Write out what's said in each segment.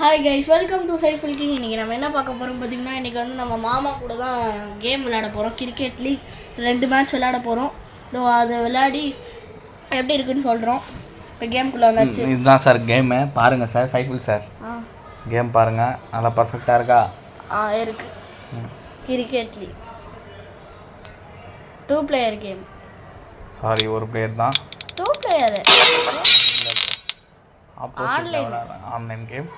Hi guys, welcome to Saiful king. இன்றைக்கி நம்ம என்ன பார்க்க போகிறோம் பார்த்தீங்கன்னா, இன்றைக்கி வந்து நம்ம மாமா கூட தான் கேம் விளையாட போகிறோம். கிரிக்கெட் லீக் 2 மேட்ச் விளையாட போகிறோம். இதோ அதை விளையாடி எப்படி இருக்குன்னு சொல்கிறோம். இப்போ கேம்குள்ளே வந்தாச்சு. இதுதான் சார் கேமு. பாருங்கள் சார், சைஃபுல் சார் கேம் பாருங்கள், நல்லா பர்ஃபெக்டாக இருக்கா? இருக்கு. Cricket league 2 player game. Sorry, ஒரு பிளேயர் தான். 2 பிளேயர் ஆன்லைன் கேம்.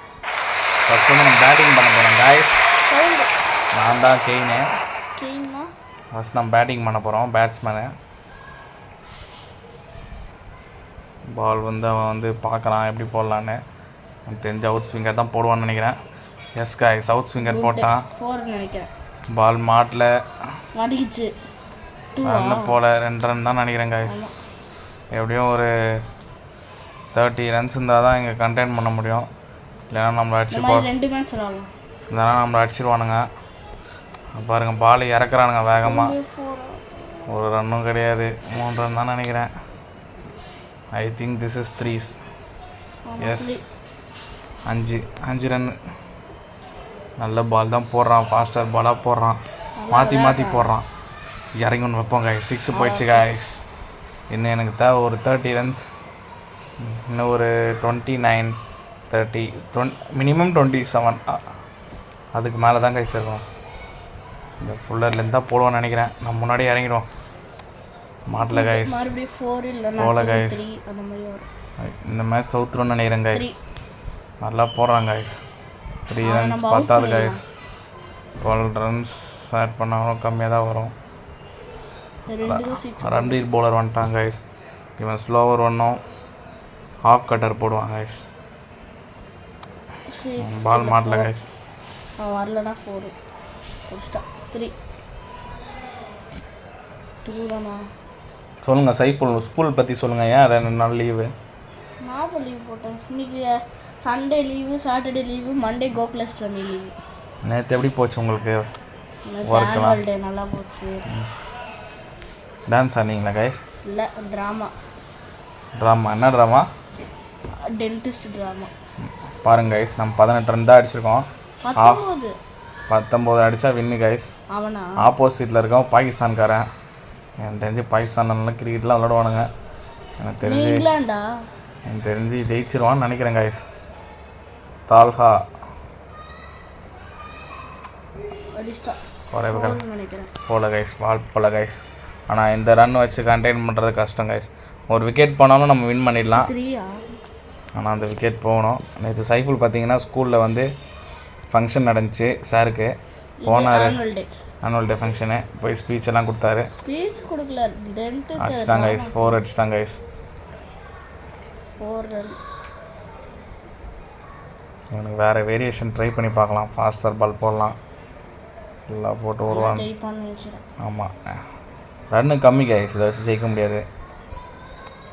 ஃபர்ஸ்ட் வந்து நம்ம பேட்டிங் பண்ண போகிறோம் காய்ஸ். நான் தான் கெயினு. ஃபர்ஸ்ட் நம்ம பேட்டிங் பண்ண போகிறோம். பேட்ஸ்மேனு பால் வந்து அவன் வந்து பார்க்குறான் எப்படி போடலான்னு. தெரிஞ்ச அவுட் ஸ்விங்கர் தான் போடுவான்னு நினைக்கிறேன். எஸ் காய்ஸ், அவுட் ஸ்விங்கர் போட்டான். பால் மாட்டில் மாட்டிக்கிச்சு. ரன் போல் 2 ரன் தான் நினைக்கிறேன் காய்ஸ். எப்படியும் ஒரு 30 ரன்ஸ் இருந்தால் தான் இங்கே கண்டெயின் பண்ண முடியும். இல்லைனா நம்மளை இல்லைனா நம்மளை அடிச்சிருவானுங்க. பாருங்கள், பால் இறக்குறானுங்க வேகமாக. ஒரு ரன்னும் கிடையாது, 3 ரன் தான் நினைக்கிறேன். I think this is 3. Yes, 5 run. நல்ல பால் தான் போடுறான், ஃபாஸ்டர் பாலாக போடுறான், மாற்றி போடுறான். இறங்கி ஒன்று வைப்போம் காய்ஸ். 6 போயிடுச்சு காய்ஸ். இன்னும் எனக்கு தேவை ஒரு 30 ரன்ஸ். இன்னும் ஒரு 29, 30, மினிமம் 27. அதுக்கு மேலே தான் கைஸ் இருக்கும். இந்த ஃபுல்லர்லேருந்து தான் போடுவோன்னு நினைக்கிறேன். நம்ம முன்னாடியே இறங்கிடுவோம் மாட்டில் கைஸ். போல கைஸ், இந்த மேட்ச் சவுத்துருன்னு நினைக்கிறேன் கைஸ். நல்லா போடுறாங்க கைஸ். 3 ரன்ஸ் பத்தாது கைஸ். 12 ரன்ஸ் ஆட் பண்ணாலும் கம்மியாக தான் வரும். ரன்வீர் பவுலர் வந்துட்டாங்க கைஸ். இவன் ஸ்லோவர் ஒன்றும் ஹாஃப் கட்டர் போடுவாங்க கைஸ். பால் மாட்டல கைஸ். வரலனா 4 ஃபர்ஸ்ட் 3 தானா? சொல்லுங்கள் சைஃபுல், ஸ்கூல் பற்றி சொல்லுங்கள். ஏன் 2 நாள் லீவு? நான் லீவ் போட்டேன். இன்னைக்கு Sunday leave, Saturday leave, Monday Gokulashtami leave. நேற்று எப்படி போச்சு உங்களுக்கு? ஒர்க் டே நல்லா போச்சு. டான்ஸ் ஆனீங்களா கைஸ்? இல்லை, ட்ராமா. என்ன ட்ராமா? Dentist drama. பாருங்க கைஸ், நம்ம 18 ரன் தான் அடிச்சிருக்கோம். 19 அடித்தா வின்னு கைஸ். ஆப்போசிட்டில் இருக்கோம் பாகிஸ்தான்காரன். எனக்கு தெரிஞ்சு பாகிஸ்தான் கிரிக்கெட்லாம் விளாடுவானுங்க. எனக்கு தெரிஞ்சு ஜெயிச்சிருவான்னு நினைக்கிறேன் கைஸ். தால்ஹா போல கைஸ், பால் போல கைஸ். ஆனால் இந்த ரன் வச்சு கண்டெயின் பண்ணுறது கஷ்டம் கைஸ். ஒரு விக்கெட் போனாலும் நம்ம வின் பண்ணிடலாம். ஆனால் அந்த விக்கெட் போகணும். நேற்று சைஃபுல் பார்த்தீங்கன்னா ஸ்கூலில் வந்து ஃபங்க்ஷன் நடந்துச்சு. சாருக்கு போனார், ஆனுவல் டே ஃபங்க்ஷனு. போய் ஸ்பீச் எல்லாம் கொடுத்தாரு. அடிச்சிட்டாங்க கைஸ், 4 அடிச்சிட்டாங்க கைஸ். எனக்கு வேறு வேரியேஷன் ட்ரை பண்ணி பார்க்கலாம். ஃபாஸ்டர் பால் போடலாம், எல்லாம் போட்டு வருவாங்க. ஆமாம், ரன்னு கம்மி கைஸ், இதை வச்சு ஜெயிக்க முடியாது.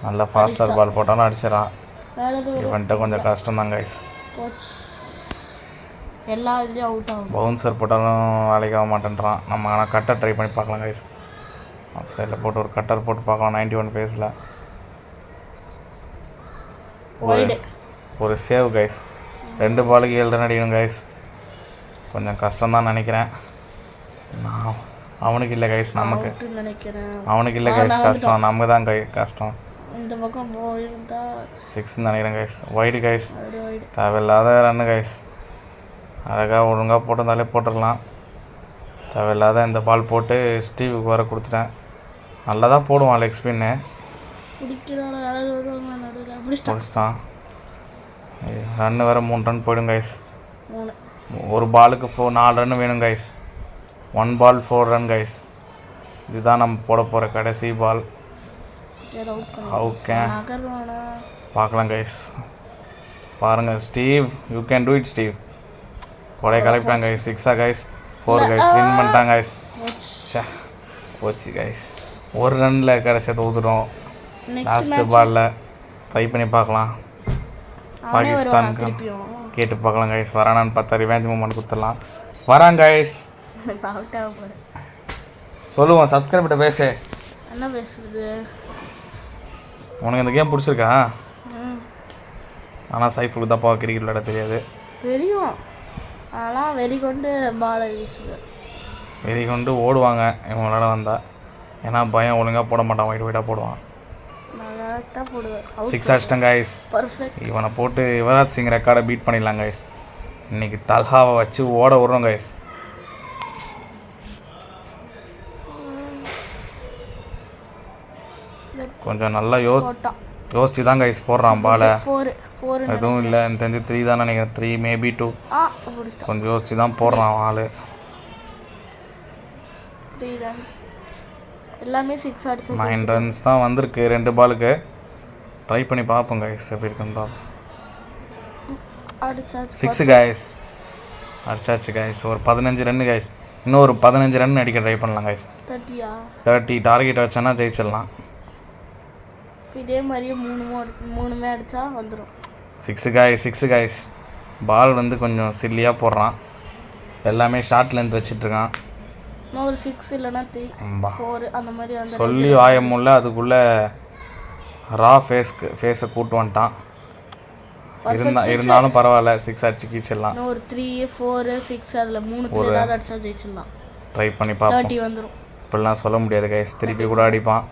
நல்லா ஃபாஸ்டர் பால் போட்டாலும் அடிச்சிடறான். இவன்ட்ட கொஞ்சம் கஷ்டம் தான் கைஸ். எல்லா இதுலேயும் அவுட் ஆகும். பவுன்சர் போட்டாலும் வேலைக்கு ஆக மாட்டேன்றான். நம்ம ஆனால் கட்டர் ட்ரை பண்ணி பார்க்கலாம் கைஸ். ஆஃப் சைடில் போட்டு ஒரு கட்டர் போட்டு பார்க்கலாம். 91 பேஸில் ஒரு சேவ் கைஸ். 2 பாலுக்கு 7 ரன் அடிக்கணும் கைஸ். கொஞ்சம் கஷ்டம் தான் நினைக்கிறேன். அவனுக்கு இல்லை கைஸ், நமக்கு. அவனுக்கு இல்லை கைஸ் கஷ்டம், நமக்கு தான் கஷ்டம். இந்த பக்கம் போயிருந்தா 6 நினைக்கிறேன் கைஸ். வைடு கைஸ், தேவையில்லாத ரன்னு கைஸ். அழகாக ஒழுங்காக போட்டிருந்தாலே போட்டுடலாம். தேவையில்லாத இந்த பால் போட்டு ஸ்டீவுக்கு வர கொடுத்துட்டேன். நல்லா தான் போடுவான் லெக் ஸ்பின்னு. பிடிச்சிட்டான். ரன்னு வேறு 3 ரன் போயிடும் கைஸ். ஒரு பாலுக்கு 4 ரன் வேணும் கைஸ். 1 பால் 4 ரன் கைஸ். இதுதான் நம்ம போட போகிற கடைசி பால். ஓகே, பார்க்கலாம் கைஸ். பாருங்கள் Steve, you can do it Steve. கொடை கலப்பிட்டாங்க கைஸ். 6 guys, 4 guys. வின் பண்ணிட்டாங்க கைஸ். போச்சு கைஸ். 1 ரனில் கடைசியாக தோத்துட்டோம். லாஸ்ட்டு பாலில் ட்ரை பண்ணி பார்க்கலாம். பாகிஸ்தானுக்கு கேட்டு பார்க்கலாம் கைஸ். வரானான்னு பார்த்தா ரிவேஞ்ச் மூமெண்ட் கொடுத்துடலாம். வராங்க கைஸ். சொல்லுவோம், சப்ஸ்கிரைப்கிட்ட பேசு. என்ன பேசுறது? உனக்கு இந்த கேம் பிடிச்சிருக்கா? ஆனால் சைஃபுக்கு தான் கிரிக்கெட் விளையாட தெரியாது. தெரியும், அதெல்லாம் வெறி கொண்டு பாலை வீசுவேன். வெறி கொண்டு ஓடுவாங்க இவங்களால வந்தால். ஏன்னா பயம், ஒழுங்காக போட மாட்டான், ஒயிட்டாக போடுவான். நான் கரெக்டாக போடுவேன். 6 அடிச்சிட்டேன் கைஸ். பர்ஃபெக்ட். இவனை போட்டு யுவராஜ் சிங் ரெக்கார்டை பீட் பண்ணிடலாம் கைஸ். இன்றைக்கி தல்ஹாவை வச்சு ஓட விட்றோம் கைஸ். கொஞ்சம் நல்லா யோசிச்சு தான் கைஸ் போடுறான் பாலை. எதுவும் இல்லை, எனக்கு தெரிஞ்சு 3 தான் நினைக்கிறேன். 3 மேபி 2. கொஞ்சம் யோசிச்சு தான் போடுறான் ஆள். 3 ரன்ஸ் எல்லாமே 6 அடிச்சு 9 ரன்ஸ் தான் வந்திருக்கு 2 பாலுக்கு. ட்ரை பண்ணி பார்ப்போம் கைஸ் எப்படி இருக்குன்னு. அடிச்சாச்சு 6 கைஸ். அடிச்சாச்சு கைஸ். ஒரு 15 ரன் கைஸ். இன்னும் ஒரு 15 ரன் அடிக்க ட்ரை பண்ணலாம் கைஸ். 30 டார்கெட் வச்சோன்னா ஜெயிச்சிடலாம். இதே மாதிரியே 3 அடிச்சா வந்துடும். 6 கைஸ். பால் வந்து கொஞ்சம் சில்லியாக போடுறான். எல்லாமே ஷார்ட் லென்த் வச்சிட்ருக்கான். ஒரு 6 இல்லைன்னா 3 4 அந்த மாதிரி அந்த சொல்லி ஆயமுல்ல. அதுக்குள்ளே ரா ஃபேஸை கூட்டு வந்துட்டான். இருந்தாலும் பரவாயில்ல, 6 அடிச்சு கீச்சிடலாம். ஒரு 3 4 6 அதில் 3 ஏதாவது அடிச்சா ஜெயிச்சிடலாம். ட்ரை பண்ணி பார்ப்போம். 30 வந்துடும். இப்படிலாம் சொல்ல முடியாது கைஸ். திருப்பி கூட அடிப்பான்.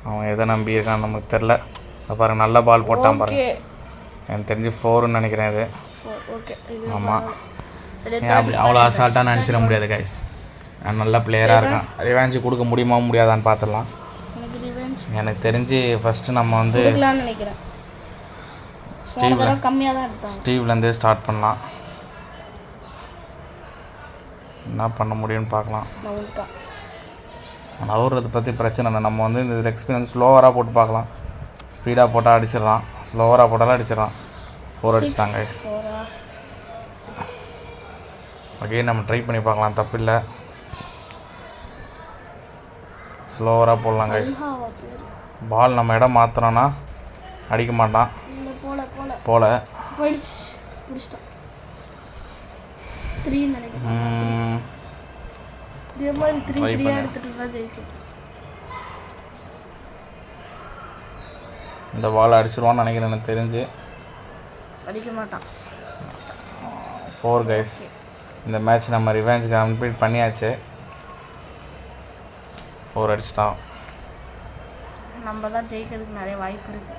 அவன் எதை நம்பி இருக்கான்னு நமக்கு தெரில. பாருங்க, நல்ல பால் போட்டான் பாருங்க. எனக்கு தெரிஞ்சு 4ன்னு நினைக்கிறேன் இது. ஆமாம், அவ்வளோ அசால்ட்டாக நினச்சிட முடியாது கைஸ். நல்ல பிளேயராக இருக்கான். ரிவெஞ்ச் கொடுக்க முடியுமா முடியாதான்னு பார்த்துடலாம். எனக்கு தெரிஞ்சு ஃபஸ்ட்டு நம்ம வந்து ஸ்டீவ்லேருந்தே ஸ்டார்ட் பண்ணலாம். என்ன பண்ண முடியும்னு பார்க்கலாம். நவுறது பற்றி பிரச்சனை இல்லை. நம்ம வந்து இந்த எக்ஸ்பீரியன்ஸ் ஸ்லோவராக போட்டு பார்க்கலாம். ஸ்பீடாக போட்டால் அடிச்சிடலாம், ஸ்லோவராக போட்டாலும் அடிச்சிடலாம். 4 அடிச்சிட்டாங்க கைஸ். ஓகே, நம்ம ட்ரை பண்ணி பார்க்கலாம், தப்பில்லை. ஸ்லோவராக போடலாம் கைஸ். பால் நம்ம இடம் மாற்றுறோன்னா அடிக்க மாட்டான். போல இந்த பால் அடிச்சிருவான்னு நினைக்கிறேன். எனக்கு தெரிஞ்சு அடிக்க மாட்டான். 4 கைஸ். இந்த மேட்ச் நம்ம ரிவெஞ்ச் கம்ப்ளீட் பண்ணியாச்சு. 4 அடிச்சிட்டான். நம்ம தான் ஜெயிக்கிறதுக்கு நிறைய வாய்ப்பு இருக்கு.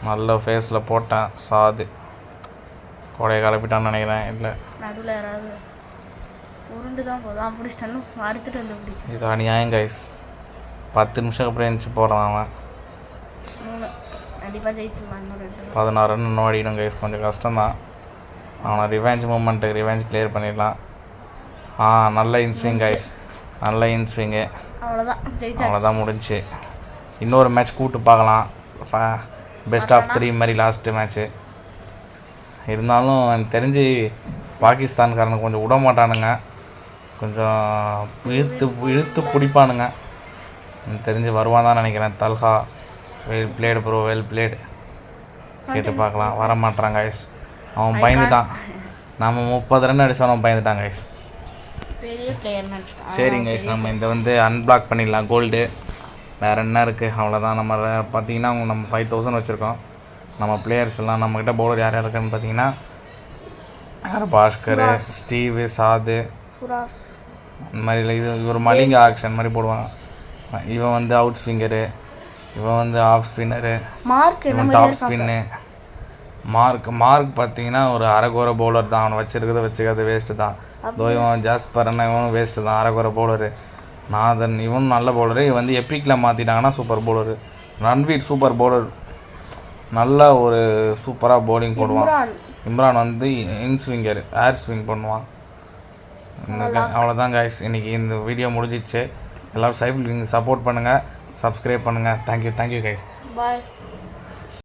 நல்ல ஃபேஸில் போட்டேன். சாது கொடையை கிளப்பிட்டான்னு நினைக்கிறேன். இல்லை, நடுவில் யாராவது உருண்டு தான் போதும். பிடிச்சிட்டான்னு அறுத்துட்டு வந்து பிடிக்கும். இது அநியாயம் கைஸ். 10 நிமிஷம் அப்புறம் எழுந்துச்சு போடுறான் அவன். 3 கண்டிப்பாக ஜெயிச்சிடலாம். 16 ரன் இன்னும் அடிக்கணும் கைஸ். கொஞ்சம் கஷ்டம்தான். அவனை ரிவெஞ்ச் மூமெண்ட்டுக்கு ரிவெஞ்ச் கிளியர் பண்ணிடலாம். நல்ல இன்ஸ்விங் கைஸ். நல்ல இன்ஸ்விங்கு. அவ்வளோதான் முடிஞ்சு. இன்னொரு மேட்ச் கூப்பிட்டு பார்க்கலாம். பெஸ்ட் ஆஃப் 3 மாதிரி லாஸ்ட்டு மேட்ச்சு. இருந்தாலும் எனக்கு தெரிஞ்சு பாகிஸ்தான்காரனுக்கு கொஞ்சம் விட மாட்டானுங்க. கொஞ்சம் இழுத்து பிடிப்பானுங்க. எனக்கு தெரிஞ்சு வருவான் தான் நினைக்கிறேன். Talha well blade bro, well blade கேட்டு பார்க்கலாம். வர மாட்டான் கைஸ். அவன் பயந்துட்டான். நம்ம 30 ரன் அடித்தவன் பயந்துட்டான் கைஸ். சரிங்க கைஸ், நம்ம இந்த வந்து அன்பிளாக் பண்ணிடலாம் கோல்டு. வேறு என்ன இருக்குது, அவ்வளோதான். நம்ம பார்த்தீங்கன்னா நம்ம 5000 வச்சுருக்கோம். நம்ம பிளேயர்ஸ் எல்லாம் நம்மக்கிட்ட பவுலர் யார் யார் இருக்குன்னு பார்த்தீங்கன்னா பாஸ்கர், ஸ்டீவு, சாது, இந்த மாதிரி இல்லை. இது ஒரு மலிங்க ஆக்ஷன் மாதிரி போடுவாங்க. இவன் வந்து அவுட் ஸ்விங்கரு, இவன் வந்து ஆஃப் ஸ்பின்னரு, இவன் டாப் ஸ்பின்னு. மார்க் பார்த்தீங்கன்னா ஒரு அரைகுறை பவுலர் தான். அவனை வச்சுக்கிறது வேஸ்ட்டு தான். இவன் ஜாஸ்பர்னா இவனும் வேஸ்ட்டு தான், அரைகுறை பவுலரு. நாதன் இவனும் நல்ல பவுலரு. இவன் வந்து எப்பிக்கில் மாற்றிட்டாங்கன்னா super bowler. Ranveer super bowler, நல்ல ஒரு சூப்பராக பவுலிங் போடுவான். இம்ரான் வந்து இன்ஸ்விங்கர், ஏர் ஸ்விங் பண்ணுவான். அவ்வளோதான் கைஸ், இன்றைக்கி இந்த வீடியோ முடிஞ்சிச்சு. எல்லோரும் சைஃபுல் கிங் சப்போர்ட் பண்ணுங்கள், சப்ஸ்கிரைப் பண்ணுங்கள். Thank you guys. பாய்.